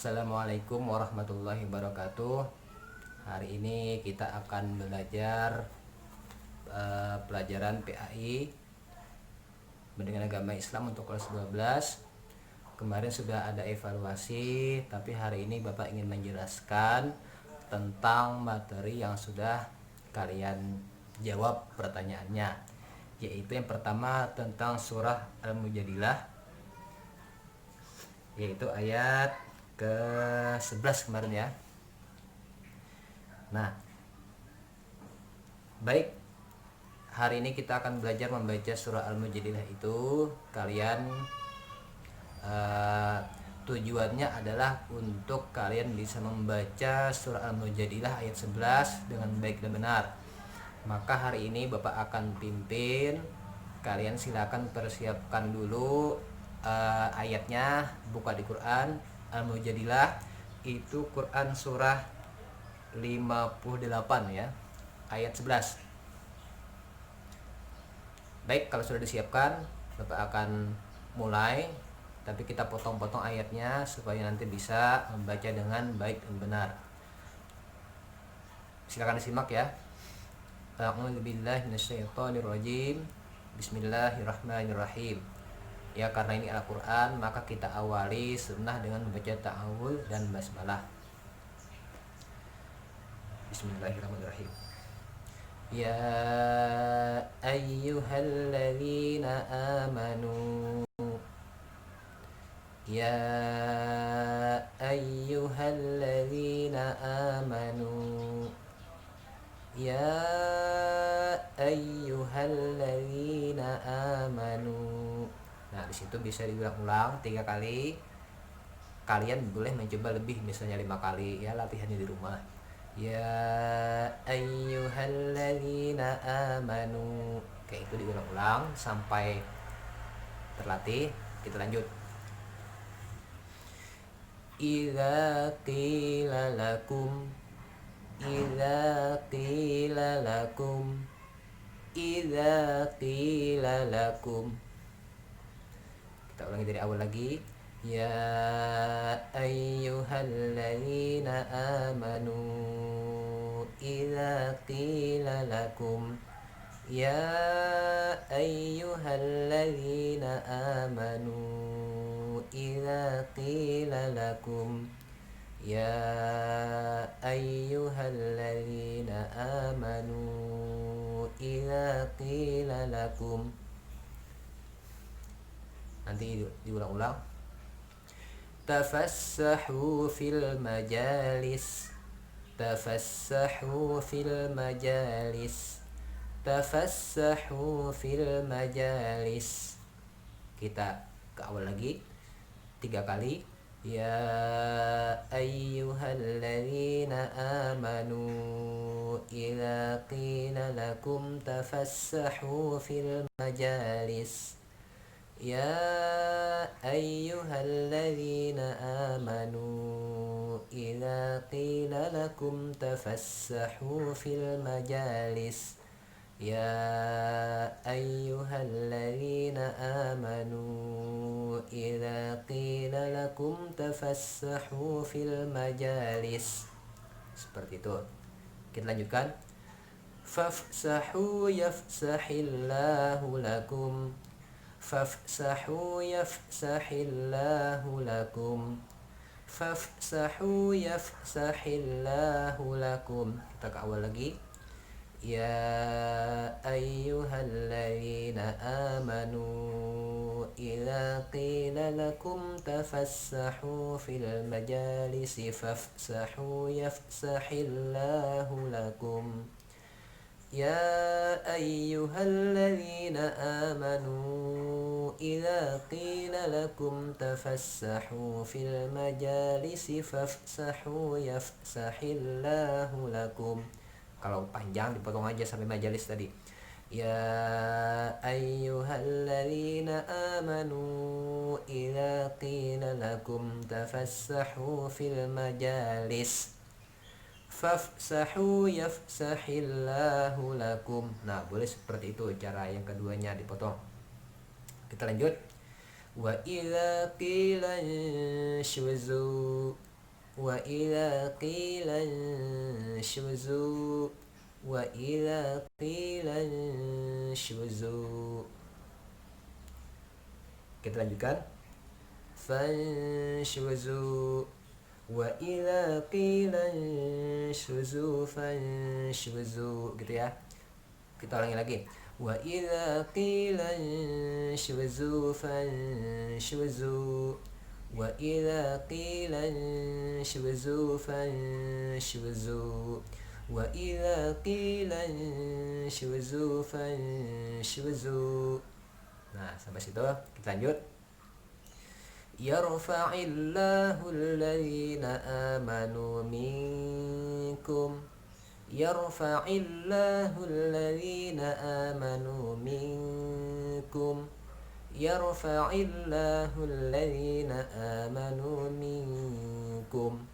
Assalamualaikum warahmatullahi wabarakatuh. Hari ini kita akan belajar pelajaran PAI Pendidikan Agama Islam untuk kelas 12. Kemarin sudah ada evaluasi, tapi hari ini Bapak ingin menjelaskan tentang materi yang sudah kalian jawab pertanyaannya, yaitu yang pertama tentang surah Al-Mujadilah, yaitu ayat ke-11 kemarin ya. Nah, baik, hari ini kita akan belajar membaca surah Al-Mujadilah itu. Kalian tujuannya adalah untuk kalian bisa membaca surah Al-Mujadilah ayat 11 dengan baik dan benar. Maka hari ini Bapak akan pimpin. Kalian silakan persiapkan dulu ayatnya, buka di Quran Al-Mujadilah, itu Quran surah 58 ya, ayat 11. Baik, kalau sudah disiapkan, Bapak akan mulai, tapi kita potong-potong ayatnya supaya nanti bisa membaca dengan baik dan benar. Silakan disimak ya. A'udzubillahi minasyaitonirrajim. Bismillahirrahmanirrahim. Ya, karena ini Al-Quran, maka kita awali sunnah dengan membaca ta'awudz dan basmalah. Bismillahirrahmanirrahim. Ya ayyuhalladzina amanu, ya ayyuhalladzina amanu, ya ayyuhalladzina amanu. Nah, di situ bisa diulang-ulang 3 kali. Kalian boleh mencoba lebih, misalnya 5 kali ya, latihannya di rumah. Ya ayyuhalladzina amanu. Kayak itu diulang-ulang sampai terlatih. Kita lanjut. Idza qila lakum, idza qila lakum, idza qila lakum. Kita ulangi dari awal lagi. Ya ayyuhalladzina amanu, idza qila lakum, ya ayyuhalladzina amanu, idza qila lakum, ya ayyuhalladzina amanu, idza qila lakum. Nanti diulang-ulang. Tafassahu fil majalis, tafassahu fil majalis, tafassahu fil majalis. Kita ke awal lagi 3 kali. Ya ayyuhalladzina amanu, idza qila lakum tafassahu fil majalis, ya ayyuhalladzina amanu, idza qila lakum tafassahu fil majalis, ya ayyuhalladzina amanu, idza qila lakum tafassahu fil majalis. Seperti itu. Kita lanjutkan. Fafsahu yafsahillahu lakum, fafsahu yafsahillahu lakum, fafsahu yafsahillahu lakum. Kita ke awal lagi. Ya ayyuhalladzina amanu, idza qila lakum tafassahu fil majalisi fafsahu yafsahillahu lakum. Ya ayyuhalladzina amanu, idza qila lakum tafassahu fil majalisi fafsahu yafsahillahu lakum. Kalau panjang dipotong aja sampai majalis tadi. Ya ayyuhalladzina amanu, idza qila lakum tafassahu fil majalis fafsahu yafsahillahu lakum. Nah, boleh seperti itu. Cara yang keduanya dipotong. Kita lanjut. Wa idza qila inshuzu, wa idza qila shuzu wa idza qila shuzu. Kita lanjutkan. Fanshuzu wa idza qila shuzu fanshuzu, gitu ya. Kita ulangi lagi. Wa idza qila shuzu fanshuzu wa idza qila shuzu fanshuzu wa idza qila shuzu fanshuzu. Nah, sampai situ kita lanjut. Yarfa'illahu alladhina amanu minkum yarfa'illahu alladhina amanu minkum yarfa'illahu alladhina amanu minkum.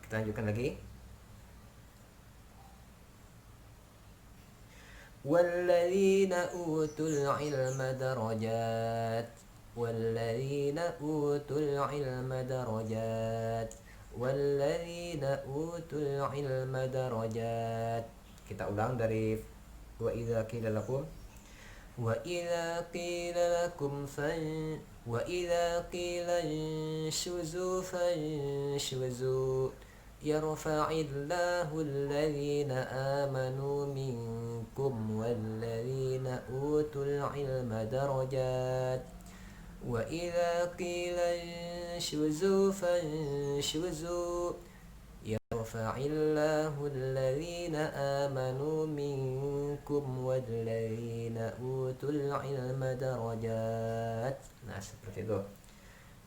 Kita lanjutkan lagi. Walladzina utul ilma darajat walladzina utul ilma darajat walladzina utul ilma darajat. Kita ulang dari wa idza qila lakum wa idza qila lakum wa idza qila shuzu fanshuzu yarfa'illahu alladhina amanu minkum walladzina utul ilma darajat wa idza qila shuzu fanshuzu yarfa'illahu alladhina amanu minkum walladzina utul ilma darajat. Nah, seperti itu.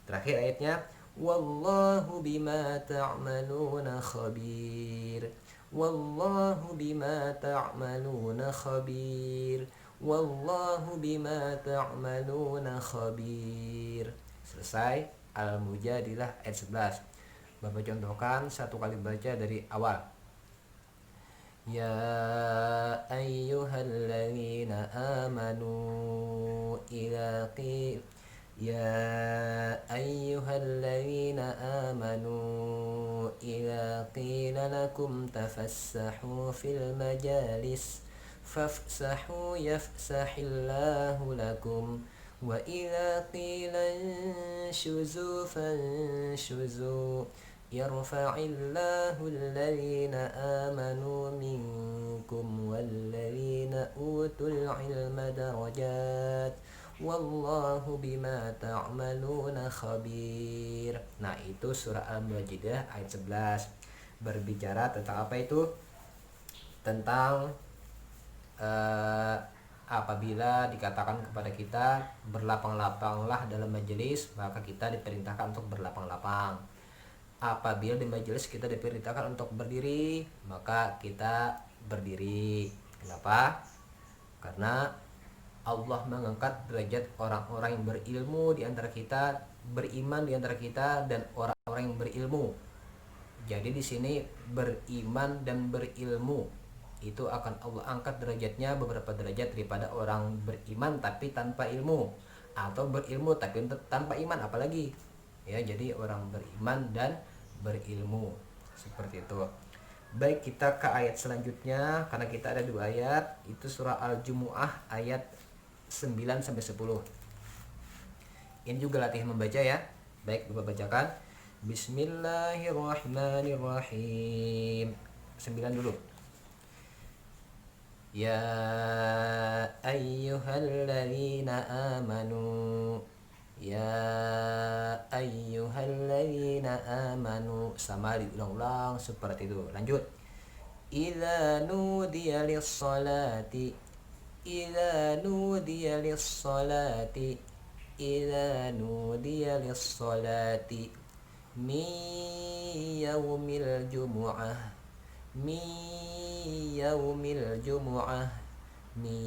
Terakhir ayatnya, wallahu bima ta'maluna khabir wallahu bima ta'maluna khabir wallahu bima ta'maluna khabir. Selesai Al-Mujadilah ayat 11. Bapak contohkan satu kali baca dari awal. Ya ayyuhalladzina amanu idza qila يا أيها الذين آمنوا إذا قيل لكم تفسحوا في المجالس فافسحوا يفسح الله لكم وإذا قيل انشزوا فانشزوا يرفع الله الذين آمنوا منكم والذين أوتوا العلم درجات wallahu bima ta'maluna khabir. Nah, itu surah Al-Mujadilah ayat 11. Berbicara tentang apa itu? Tentang apabila dikatakan kepada kita berlapang-lapanglah dalam majelis, maka kita diperintahkan untuk berlapang-lapang. Apabila di majelis kita diperintahkan untuk berdiri, maka kita berdiri. Kenapa? Karena Allah mengangkat derajat orang-orang yang berilmu di antara kita, beriman di antara kita, dan orang-orang yang berilmu. Jadi di sini beriman dan berilmu itu akan Allah angkat derajatnya beberapa derajat daripada orang beriman tapi tanpa ilmu, atau berilmu tapi tanpa iman, apalagi ya. Jadi orang beriman dan berilmu, seperti itu. Baik, kita ke ayat selanjutnya karena kita ada 2 ayat. Itu surah Al-Jumu'ah ayat 9-10. Ini juga latihan membaca ya. Baik, Bapak bacakan. Bismillahirrahmanirrahim. 9 dulu. Ya ayyuhalladzina amanu ya ayyuhalladzina amanu. Sama diulang-ulang seperti itu. Lanjut. Idza nudiya lis-salati إذا نودي للصلاة إذا نودي للصلاة من يوم الجمعة من يوم الجمعة من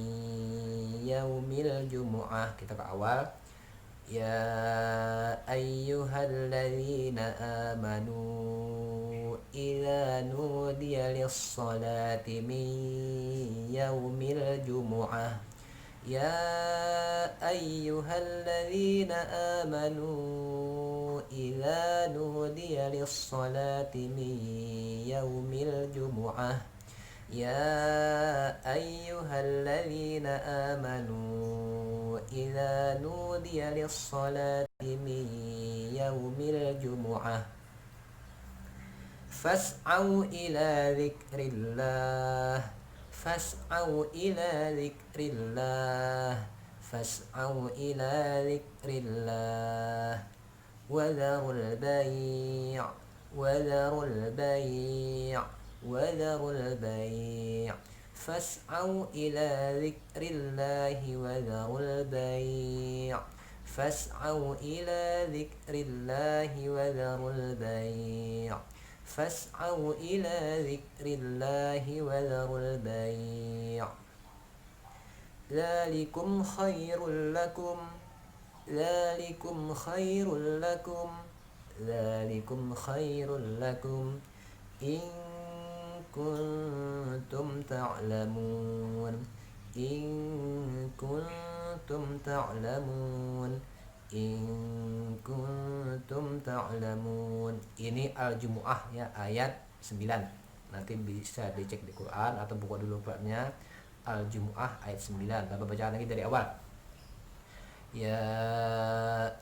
يوم الجمعة. Kita ke awal. Ya ayyuhalladzina amanu idza nudiya lis-salati min yaumil jumu'ah. Ya ayyuhalladzina amanu إذا نودي للصلاة من يوم الجمعة يا أيها الذين آمنوا إذا نودي للصلاة من يوم الجمعة فاسعوا إلى ذكر الله فاسعوا إلى ذكر الله فاسعوا إلى ذكر الله وذروا البيع وذروا البيع وذروا البيع فاسعوا إلى ذكر الله وذروا البيع فاسعوا إلى ذكر الله وذروا البيع فاسعوا إلى ذكر الله وذروا البيع ذلكم خير لكم ذلكم خير لكم ذلكم خير لكم إن كنتم تعلمون إن كنتم تعلمون إن كنتم تعلمون. Ini Al-Jumu'ah ya, ayat 9. Nanti bisa dicek di Quran atau buka dulu Qurannya. Al-Jumu'ah ayat 9. Bapak baca lagi dari awal. Ya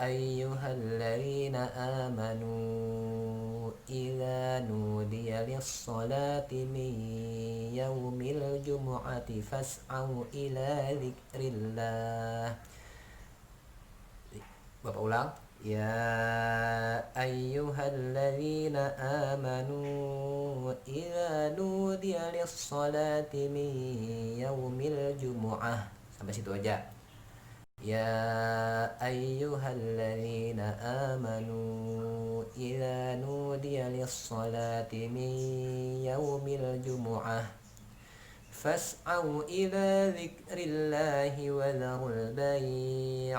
ayyuhalladzina amanu idza nudiya lis-salati min yaumil jumu'ati fas'au ila dzikrillah. Bapak ulang. Ya ayyuhalladzina amanu idza nudiya lis-salati min yaumil jumu'ah. Sampai situ aja. Ya ayyuhalladzina amanu idza nudiya lis-salati min yaumil jumu'ah fas'au ila dzikrillahi wa dzarul bai'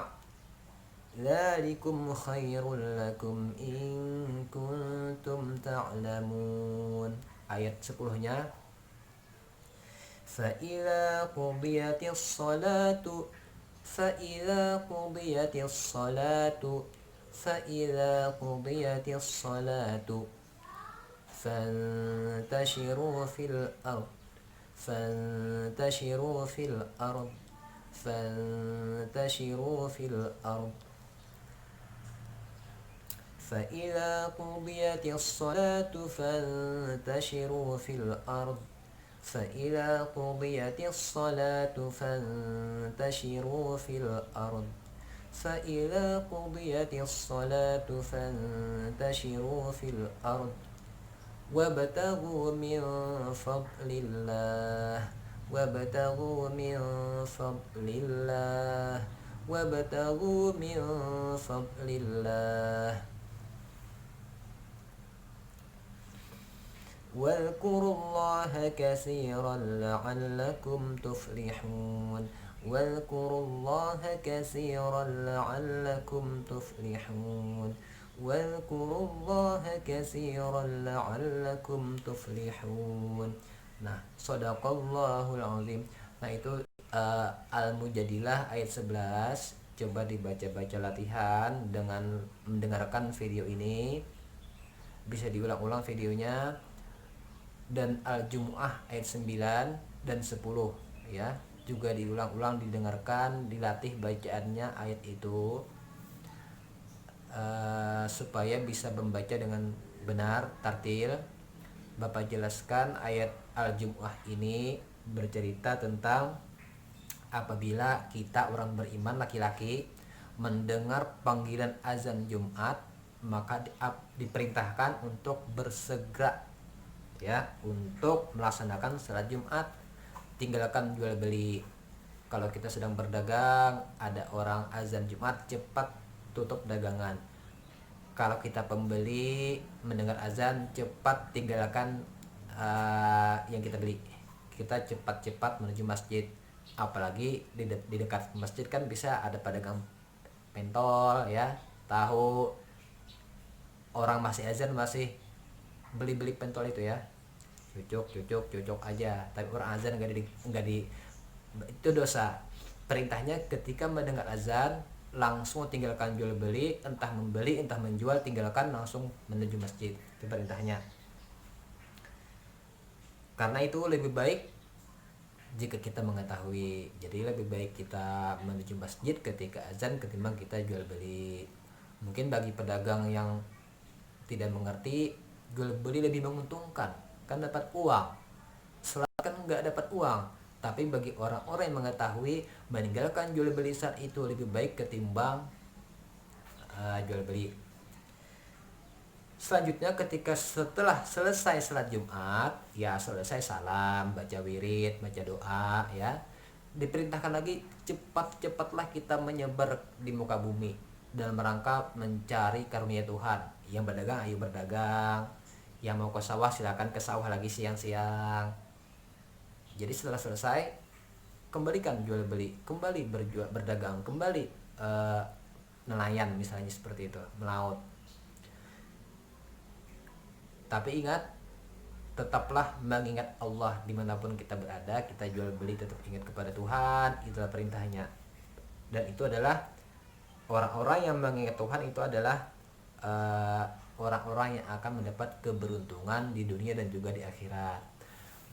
dzalikum khairul lakum in kuntum ta'lamun. Ayat 10-nya fa idza qudiyatis salatu فإذا قضيت الصلاة فانتشروا في الأرض فانتشروا في الأرض فإذا قضيت الصلاة فانتشروا في الأرض فإذا قضيت الصلاة فانتشروا في الأرض فإذا قضيت الصلاة فانتشروا في الأرض وابتغوا من فضل الله وابتغوا من فضل الله وابتغوا من فضل الله واذكروا الله كثيرا لعلكم تفلحون واذكروا الله كثيرا لعلكم تفلحون واذكروا الله كثيرا لعلكم تفلحون. Nah, shadaqallahul azim. Nah, itu Al-Mujadilah ayat 11. Coba dibaca-baca latihan dengan mendengarkan video ini. Bisa diulang-ulang videonya. Dan Al-Jumu'ah ayat 9 dan 10 ya, juga diulang-ulang, didengarkan, dilatih bacaannya ayat itu supaya bisa membaca dengan benar, tartil. Bapak jelaskan ayat Al-Jumu'ah ini bercerita tentang apabila kita orang beriman laki-laki mendengar panggilan azan Jumat, maka diperintahkan untuk bersegera ya untuk melaksanakan salat Jumat, tinggalkan jual beli. Kalau kita sedang berdagang, ada orang azan Jumat, cepat tutup dagangan. Kalau kita pembeli mendengar azan, cepat tinggalkan yang kita beli. Kita cepat-cepat menuju masjid. Apalagi di dekat masjid kan bisa ada pedagang pentol ya, tahu. Orang masih azan masih beli pentol itu ya, cucuk aja. Tapi orang azan enggak di itu dosa. Perintahnya ketika mendengar azan langsung tinggalkan jual beli, entah membeli entah menjual, tinggalkan langsung menuju masjid. Itu perintahnya. Karena itu lebih baik jika kita mengetahui. Jadi lebih baik kita menuju masjid ketika azan ketimbang kita jual beli. Mungkin bagi pedagang yang tidak mengerti, jual beli lebih menguntungkan, kan dapat uang. Selain kan nggak dapat uang, tapi bagi orang-orang yang mengetahui, meninggalkan jual beli saat itu lebih baik ketimbang jual beli. Selanjutnya ketika setelah selesai salat Jumat, ya selesai salam, baca wirid, baca doa, ya diperintahkan lagi cepat-cepatlah kita menyebar di muka bumi dalam rangka mencari karunia Tuhan. Yang berdagang ayo berdagang, yang mau ke sawah silakan ke sawah lagi siang-siang. Jadi setelah selesai, kembalikan jual beli, kembali berdagang, kembali nelayan misalnya seperti itu, melaut. Tapi ingat, tetaplah mengingat Allah dimanapun kita berada. Kita jual beli tetap ingat kepada Tuhan, itulah perintahnya. Dan itu adalah orang-orang yang mengingat Tuhan itu adalah orang-orang yang akan mendapat keberuntungan di dunia dan juga di akhirat.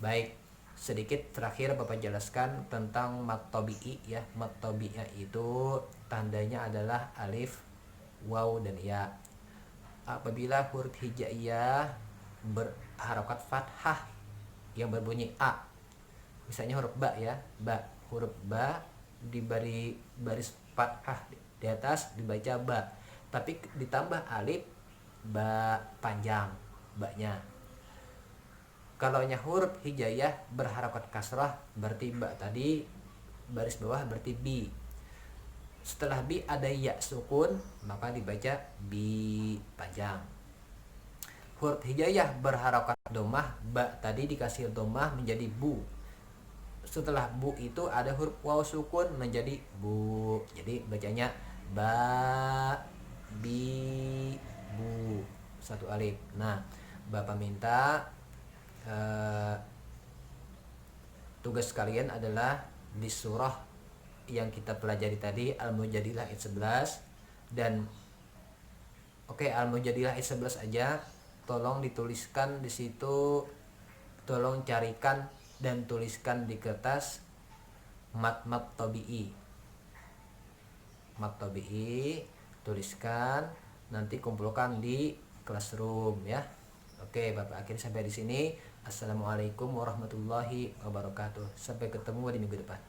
Baik, sedikit terakhir Bapak jelaskan tentang mat tabi'i ya. Mat tabi'i itu tandanya adalah alif, waw dan ya. Apabila huruf hijaiyah berharokat fathah yang berbunyi a, misalnya huruf ba ya, ba, huruf ba di baris fathah di atas dibaca ba, tapi ditambah alif, ba panjang ba-nya. Kalau huruf hijaiyah berharokat kasrah berarti ba tadi baris bawah berarti bi. Setelah bi ada ya sukun, maka dibaca bi panjang. Huruf hijaiyah berharokat domah, ba tadi dikasih domah menjadi bu. Setelah bu itu ada huruf waw sukun menjadi bu. Jadi bacanya ba bi bu, satu alif. Nah, Bapak minta tugas kalian adalah di surah yang kita pelajari tadi Al-Mujadilah ayat 11 dan Al-Mujadilah ayat 11 aja, tolong dituliskan di situ, tolong carikan dan tuliskan di kertas mat tabi'i. Mat tabi'i tuliskan, nanti kumpulkan di classroom ya. Oke, Bapak akhir sampai di sini. Assalamualaikum warahmatullahi wabarakatuh. Sampai ketemu di minggu depan.